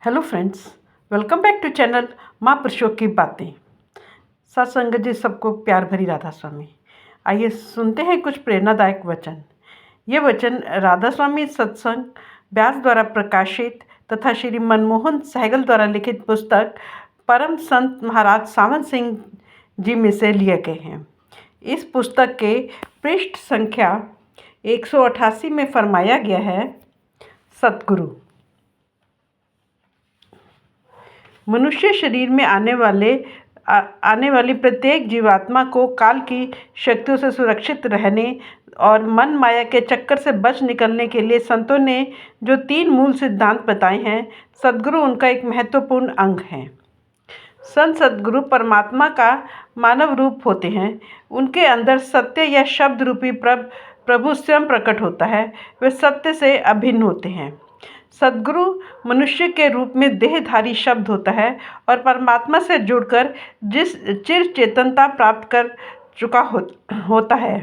Hello friends, welcome back to channel माँ पुरुषों की बातें। सत्संग जी सबको प्यार भरी राधा स्वामी। आइए सुनते हैं कुछ प्रेरणादायक वचन। ये वचन राधा स्वामी सत्संग व्यास द्वारा प्रकाशित तथा श्री मनमोहन सहगल द्वारा लिखित पुस्तक परम संत महाराज सावंत सिंह जी में से लिए गए हैं। इस पुस्तक के पृष्ठ संख्या 188 में फरमाया गया है, सतगुरु मनुष्य शरीर में आने वाली प्रत्येक जीवात्मा को काल की शक्तियों से सुरक्षित रहने और मन माया के चक्कर से बच निकलने के लिए संतों ने जो 3 मूल सिद्धांत बताए हैं, सद्गुरु उनका एक महत्वपूर्ण अंग है। संत सद्गुरु परमात्मा का मानव रूप होते हैं। उनके अंदर सत्य या शब्द रूपी प्रभु स्वयं प्रकट होता है। वे सत्य से अभिन्न होते हैं। सद्गुरु मनुष्य के रूप में देहधारी शब्द होता है और परमात्मा से जुड़कर जिस चिर चेतनता प्राप्त कर चुका होता है,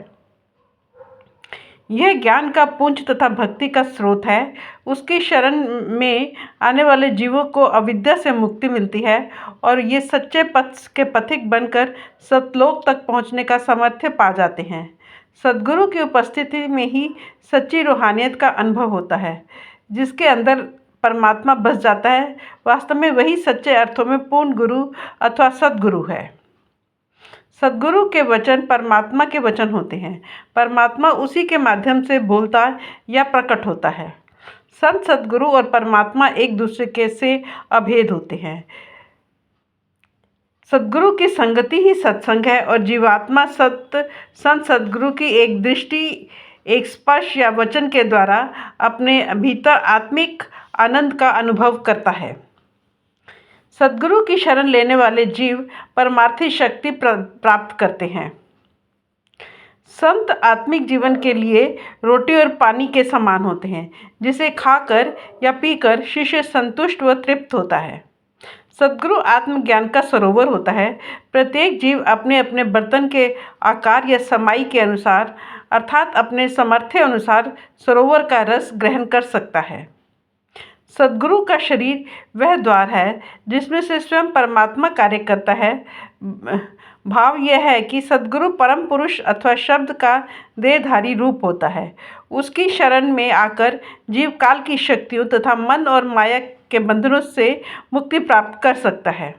यह ज्ञान का पुंज तथा भक्ति का स्रोत है। उसकी शरण में आने वाले जीवों को अविद्या से मुक्ति मिलती है और ये सच्चे पथ के पथिक बनकर सतलोक तक पहुँचने का सामर्थ्य पा जाते हैं। सद्गुरु की उपस्थिति में ही सच्ची रूहानियत का अनुभव होता है। जिसके अंदर परमात्मा बस जाता है, वास्तव में वही सच्चे अर्थों में पूर्ण गुरु अथवा सद्गुरु है। सद्गुरु के वचन परमात्मा के वचन होते हैं। परमात्मा उसी के माध्यम से बोलता या प्रकट होता है। संत सद्गुरु और परमात्मा एक दूसरे के से अभेद होते हैं। सद्गुरु की संगति ही सत्संग है और जीवात्मा संत सद्गुरु की एक दृष्टि, एक स्पर्श या वचन के द्वारा अपने भीतर आत्मिक आनंद का अनुभव करता है। सद्गुरु की शरण लेने वाले जीव परमार्थी शक्ति प्राप्त करते हैं। संत आत्मिक जीवन के लिए रोटी और पानी के समान होते हैं, जिसे खाकर या पीकर शिष्य संतुष्ट व तृप्त होता है। सद्गुरु आत्मज्ञान का सरोवर होता है। प्रत्येक जीव अपने अपने बर्तन के आकार या समाई के अनुसार अर्थात अपने सामर्थ्य अनुसार सरोवर का रस ग्रहण कर सकता है। सद्गुरु का शरीर वह द्वार है जिसमें से स्वयं परमात्मा कार्य करता है। भाव यह है कि सद्गुरु परम पुरुष अथवा शब्द का देहधारी रूप होता है। उसकी शरण में आकर जीव काल की शक्तियों तथा मन और माया के बंधनों से मुक्ति प्राप्त कर सकता है।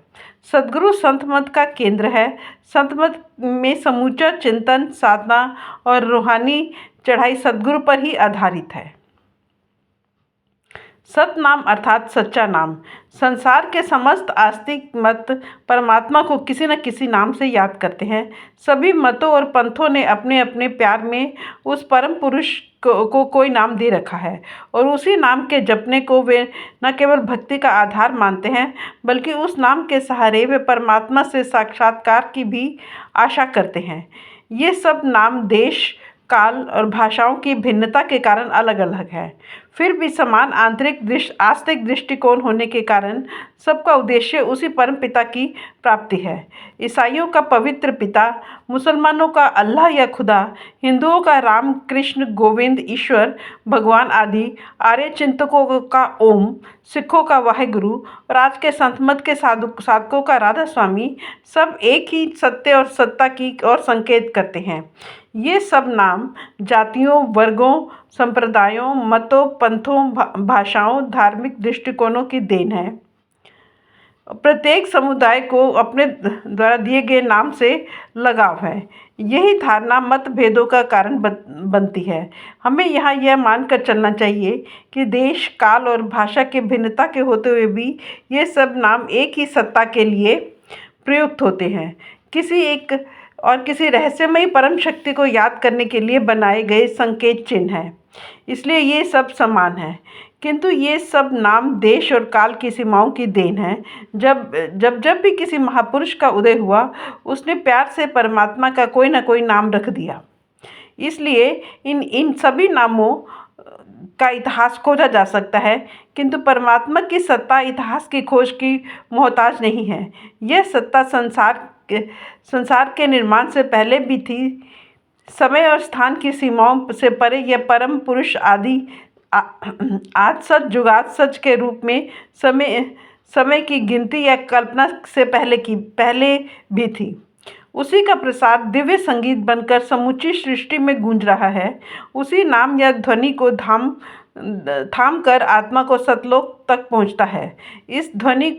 सद्गुरु संत मत का केंद्र है। संत मत में समूचा चिंतन, साधना और रूहानी चढ़ाई सद्गुरु पर ही आधारित है। सतनाम अर्थात सच्चा नाम। संसार के समस्त आस्तिक मत परमात्मा को किसी न किसी नाम से याद करते हैं। सभी मतों और पंथों ने अपने अपने प्यार में उस परम पुरुष को कोई नाम दे रखा है और उसी नाम के जपने को वे न केवल भक्ति का आधार मानते हैं, बल्कि उस नाम के सहारे वे परमात्मा से साक्षात्कार की भी आशा करते हैं। ये सब नाम देश, काल और भाषाओं की भिन्नता के कारण अलग अलग है, फिर भी समान आस्तिक दृष्टिकोण होने के कारण सबका उद्देश्य उसी परम पिता की प्राप्ति है। ईसाइयों का पवित्र पिता, मुसलमानों का अल्लाह या खुदा, हिंदुओं का राम, कृष्ण, गोविंद, ईश्वर, भगवान आदि, आर्य चिंतकों का ओम, सिखों का वाहेगुरु और आज के संत मत के साधकों का राधा स्वामी, सब एक ही सत्य और सत्ता की ओर संकेत करते हैं। ये सब नाम जातियों, वर्गों, संप्रदायों, मतों, पंथों, भाषाओं, धार्मिक दृष्टिकोणों की देन है। प्रत्येक समुदाय को अपने द्वारा दिए गए नाम से लगाव है। यही धारणा मतभेदों का कारण बनती है। हमें यहाँ यह मानकर चलना चाहिए कि देश, काल और भाषा के भिन्नता के होते हुए भी ये सब नाम एक ही सत्ता के लिए प्रयुक्त होते हैं। किसी रहस्यमयी परम शक्ति को याद करने के लिए बनाए गए संकेत चिन्ह हैं, इसलिए ये सब समान है। किंतु ये सब नाम देश और काल की सीमाओं की देन है। जब भी किसी महापुरुष का उदय हुआ, उसने प्यार से परमात्मा का कोई ना कोई नाम रख दिया। इसलिए इन सभी नामों का इतिहास खोजा जा सकता है, किंतु परमात्मा की सत्ता इतिहास की खोज की मोहताज नहीं है। यह सत्ता संसार के निर्माण से पहले भी थी। समय और स्थान की सीमाओं से परे यह परम पुरुष आज सच जुगाद सच के रूप में समय समय की गिनती या कल्पना से पहले भी थी। उसी का प्रसाद दिव्य संगीत बनकर समूची सृष्टि में गूंज रहा है। उसी नाम या ध्वनि को थाम कर आत्मा को सतलोक तक पहुंचता है। इस ध्वनि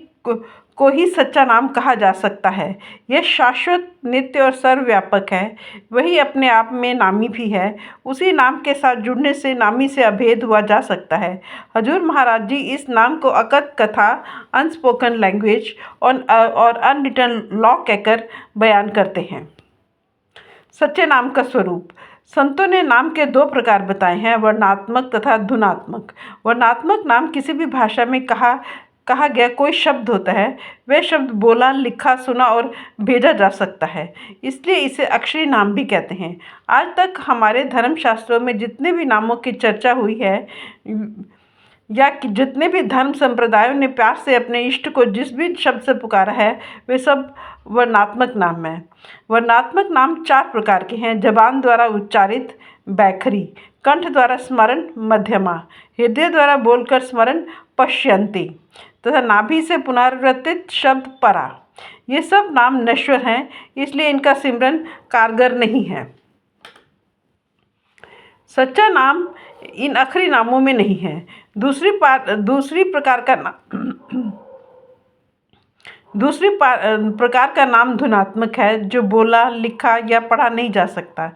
को ही सच्चा नाम कहा जा सकता है। यह शाश्वत, नित्य और सर्वव्यापक है। वही अपने आप में नामी भी है। उसी नाम के साथ जुड़ने से नामी से अभेद हुआ जा सकता है। हजूर महाराज जी इस नाम को अकथ कथा, अनस्पोकन लैंग्वेज और अनरिटन लॉ कहकर बयान करते हैं। सच्चे नाम का स्वरूप। संतों ने नाम के दो प्रकार बताए हैं, वर्णात्मक तथा धुनात्मक। वर्णात्मक नाम किसी भी भाषा में कहा गया कोई शब्द होता है। वह शब्द बोला, लिखा, सुना और भेजा जा सकता है, इसलिए इसे अक्षरी नाम भी कहते हैं। आज तक हमारे धर्मशास्त्रों में जितने भी नामों की चर्चा हुई है या कि जितने भी धर्म संप्रदायों ने प्यार से अपने इष्ट को जिस भी शब्द से पुकारा है, वे सब वर्णात्मक नाम हैं। वर्णात्मक नाम 4 प्रकार के हैं: जबान द्वारा उच्चारित बैखरी, कंठ द्वारा स्मरण मध्यमा, हृदय द्वारा बोलकर स्मरण पश्यन्ति तथा नाभि से पुनरावर्तित शब्द परा। ये सब नाम नश्वर हैं, इसलिए इनका सिमरन कारगर नहीं है। सच्चा नाम इन आखिरी नामों में नहीं है। दूसरी प्रकार का नाम धुनात्मक है, जो बोला, लिखा या पढ़ा नहीं जा सकता।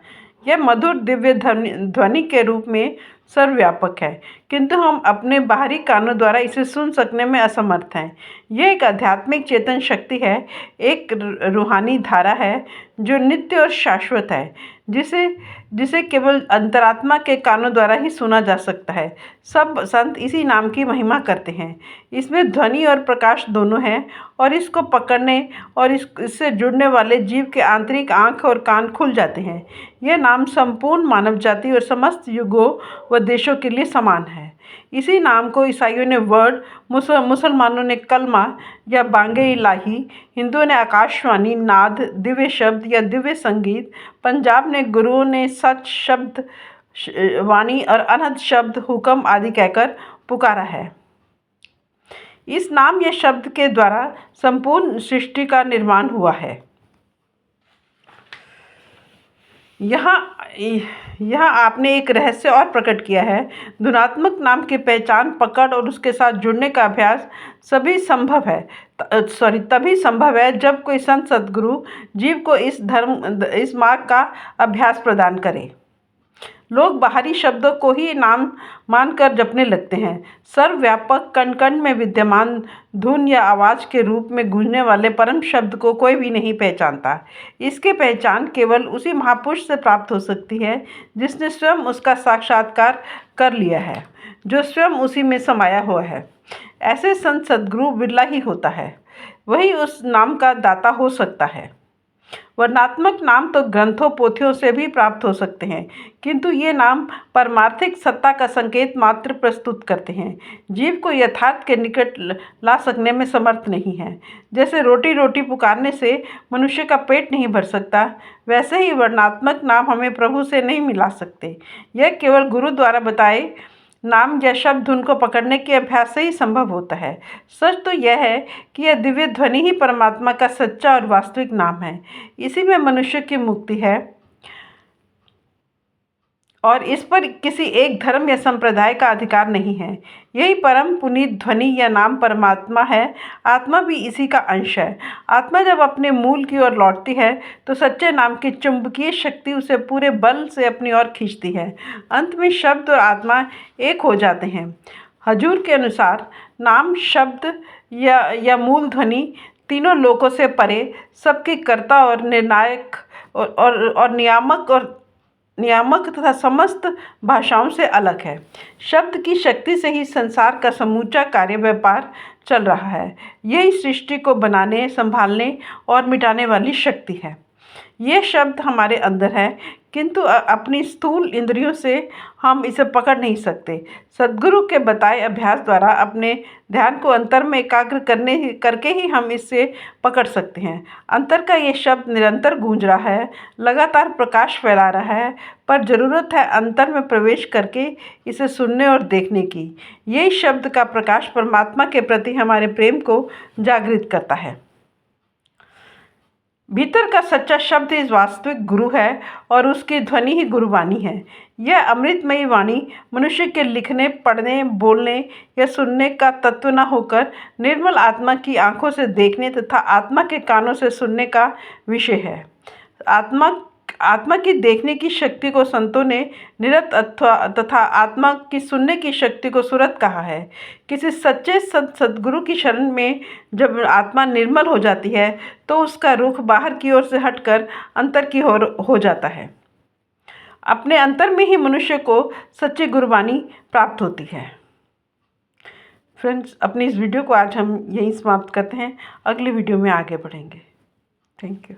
यह मधुर दिव्य ध्वनि के रूप में सर्वव्यापक है, किंतु हम अपने बाहरी कानों द्वारा इसे सुन सकने में असमर्थ हैं। यह एक आध्यात्मिक चेतन शक्ति है, एक रूहानी धारा है जो नित्य और शाश्वत है, जिसे केवल अंतरात्मा के कानों द्वारा ही सुना जा सकता है। सब संत इसी नाम की महिमा करते हैं। इसमें ध्वनि और प्रकाश दोनों हैं और इसको पकड़ने और इससे जुड़ने वाले जीव के आंतरिक आँख और कान खुल जाते हैं। यह नाम संपूर्ण मानव जाति और समस्त युगों व देशों के लिए समान है। इसी नाम को ईसाइयों ने वर्ड, मुसलमानों ने कलमा या बांगे इलाही, हिंदुओं ने आकाशवाणी, नाद, दिव्य शब्द या दिव्य संगीत, पंजाब ने गुरुओं ने सच शब्द वाणी और अनहद शब्द हुक्म आदि कहकर पुकारा है। इस नाम या शब्द के द्वारा संपूर्ण सृष्टि का निर्माण हुआ है। यहाँ आपने एक रहस्य और प्रकट किया है। धुनात्मक नाम की पहचान, पकड़ और उसके साथ जुड़ने का अभ्यास तभी संभव है जब कोई संत सद्गुरु जीव को इस मार्ग का अभ्यास प्रदान करे। लोग बाहरी शब्दों को ही नाम मानकर जपने लगते हैं। सर्वव्यापक, कण कण में विद्यमान, धुन या आवाज़ के रूप में गूंजने वाले परम शब्द को कोई भी नहीं पहचानता। इसकी पहचान केवल उसी महापुरुष से प्राप्त हो सकती है जिसने स्वयं उसका साक्षात्कार कर लिया है, जो स्वयं उसी में समाया हुआ है। ऐसे संत सद्गुरु बिरला ही होता है, वही उस नाम का दाता हो सकता है। वर्णात्मक नाम तो ग्रंथों, पोथियों से भी प्राप्त हो सकते हैं, किंतु ये नाम परमार्थिक सत्ता का संकेत मात्र प्रस्तुत करते हैं, जीव को यथार्थ के निकट ला सकने में समर्थ नहीं है। जैसे रोटी रोटी पुकारने से मनुष्य का पेट नहीं भर सकता, वैसे ही वर्णात्मक नाम हमें प्रभु से नहीं मिला सकते। यह केवल गुरु द्वारा बताए नाम या शब्द उनको पकड़ने के अभ्यास से ही संभव होता है। सच तो यह है कि यह दिव्य ध्वनि ही परमात्मा का सच्चा और वास्तविक नाम है। इसी में मनुष्य की मुक्ति है और इस पर किसी एक धर्म या संप्रदाय का अधिकार नहीं है। यही परम पुनीत ध्वनि या नाम परमात्मा है। आत्मा भी इसी का अंश है। आत्मा जब अपने मूल की ओर लौटती है तो सच्चे नाम की चुंबकीय शक्ति उसे पूरे बल से अपनी ओर खींचती है। अंत में शब्द और आत्मा एक हो जाते हैं। हजूर के अनुसार नाम, शब्द या मूल ध्वनि तीनों लोकों से परे, सबकी कर्ता और निर्णायक और नियामक तथा समस्त भाषाओं से अलग है। शब्द की शक्ति से ही संसार का समूचा कार्य व्यापार चल रहा है। यही सृष्टि को बनाने, संभालने और मिटाने वाली शक्ति है। ये शब्द हमारे अंदर है, किंतु अपनी स्थूल इंद्रियों से हम इसे पकड़ नहीं सकते। सद्गुरु के बताए अभ्यास द्वारा अपने ध्यान को अंतर में एकाग्र करके ही हम इससे पकड़ सकते हैं। अंतर का ये शब्द निरंतर गूंज रहा है, लगातार प्रकाश फैला रहा है, पर ज़रूरत है अंतर में प्रवेश करके इसे सुनने और देखने की। यही शब्द का प्रकाश परमात्मा के प्रति हमारे प्रेम को जागृत करता है। भीतर का सच्चा शब्द ही वास्तविक गुरु है और उसकी ध्वनि ही गुरुवाणी है। यह अमृतमयी वाणी मनुष्य के लिखने, पढ़ने, बोलने या सुनने का तत्व न होकर निर्मल आत्मा की आंखों से देखने तथा आत्मा के कानों से सुनने का विषय है। आत्मा की देखने की शक्ति को संतों ने निरत तथा आत्मा की सुनने की शक्ति को सुरत कहा है। किसी सच्चे सद्गुरु की शरण में जब आत्मा निर्मल हो जाती है तो उसका रुख बाहर की ओर से हटकर अंतर की ओर हो जाता है। अपने अंतर में ही मनुष्य को सच्ची गुरबानी प्राप्त होती है। फ्रेंड्स, अपनी इस वीडियो को आज हम यहीं समाप्त करते हैं। अगली वीडियो में आगे बढ़ेंगे। Thank you.